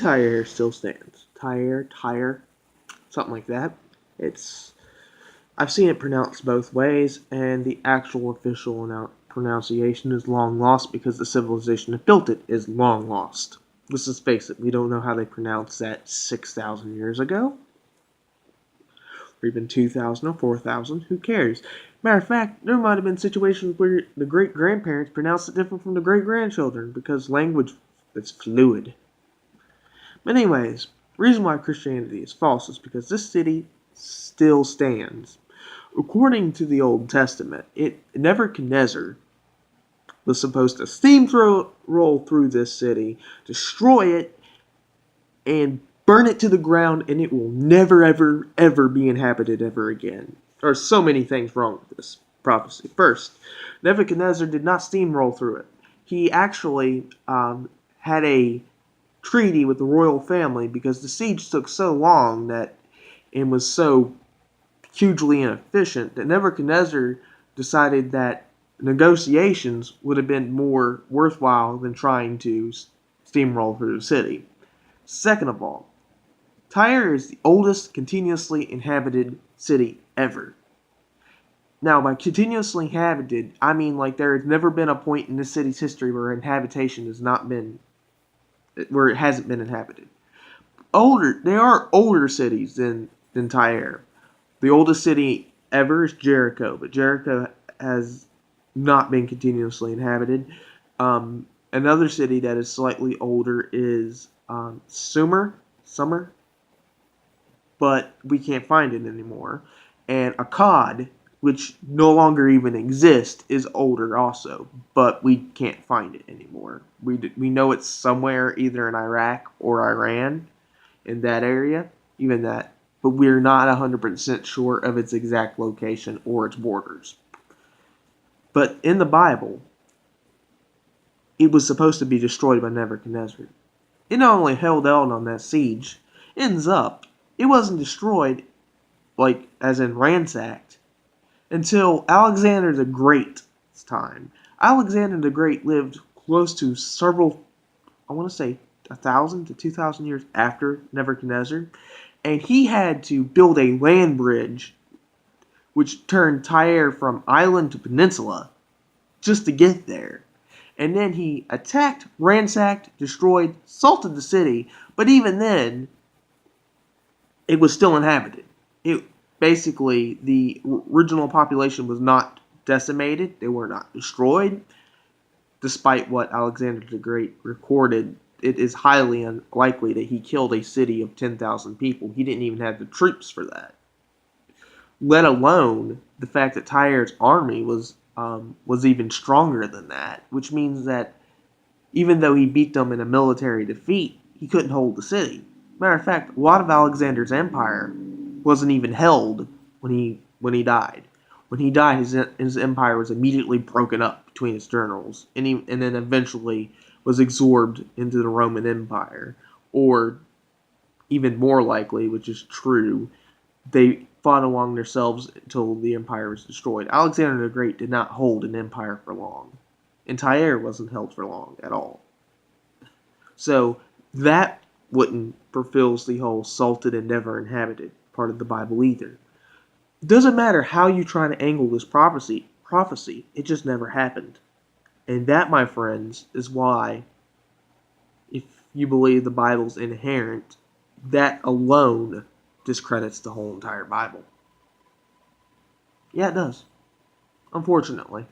Tyre still stands. Tyre, something like that. I've seen it pronounced both ways, and the actual official pronunciation is long lost because the civilization that built it is long lost. Let's just face it, we don't know how they pronounced that 6,000 years ago. Or even 2,000 or 4,000, who cares? Matter of fact, there might have been situations where the great-grandparents pronounced it different from the great-grandchildren because language is fluid. But anyways, the reason why Christianity is false is because this city still stands. According to the Old Testament, Nebuchadnezzar was supposed to steamroll through this city, destroy it, and burn it to the ground, and it will never, ever, ever be inhabited ever again. There are so many things wrong with this prophecy. First, Nebuchadnezzar did not steamroll through it. He actually had a treaty with the royal family because the siege took so long and was so hugely inefficient that Nebuchadnezzar decided that negotiations would have been more worthwhile than trying to steamroll through the city. Second of all, Tyre is the oldest continuously inhabited city ever. Now, by continuously inhabited, I mean like there has never been a point in this city's history where where it hasn't been inhabited. There are older cities than Tyre. The oldest city ever is Jericho, but Jericho has not been continuously inhabited. Another city that is slightly older is Sumer, but we can't find it anymore. And Akkad, which no longer even exists, is older also, but we can't find it anymore. We know it's somewhere either in Iraq or Iran, in that area, but we're not 100% sure of its exact location or its borders. But in the Bible, it was supposed to be destroyed by Nebuchadnezzar. It not only held out on that siege, ends up, it wasn't destroyed, like as in ransacked, until Alexander the Great's time. Alexander the Great lived close to several, I want to say 1,000 to 2,000 years after Nebuchadnezzar, and he had to build a land bridge which turned Tyre from island to peninsula just to get there. And then he attacked, ransacked, destroyed, salted the city, but even then, it was still inhabited. Basically, the original population was not decimated. They were not destroyed. Despite what Alexander the Great recorded, it is highly unlikely that he killed a city of 10,000 people. He didn't even have the troops for that. Let alone the fact that Tyre's army was even stronger than that, which means that even though he beat them in a military defeat, he couldn't hold the city. Matter of fact, a lot of Alexander's empire wasn't even held when he died. When he died, his empire was immediately broken up between his generals, and then eventually was absorbed into the Roman Empire. Or, even more likely, which is true, they fought among themselves until the empire was destroyed. Alexander the Great did not hold an empire for long, and Tyre wasn't held for long at all. So that wouldn't fulfills the whole salted and never inhabited part of the Bible either. It doesn't matter how you try to angle this prophecy, it just never happened. And that, my friends, is why, if you believe the Bible's inerrant, that alone discredits the whole entire Bible. Yeah, it does. Unfortunately.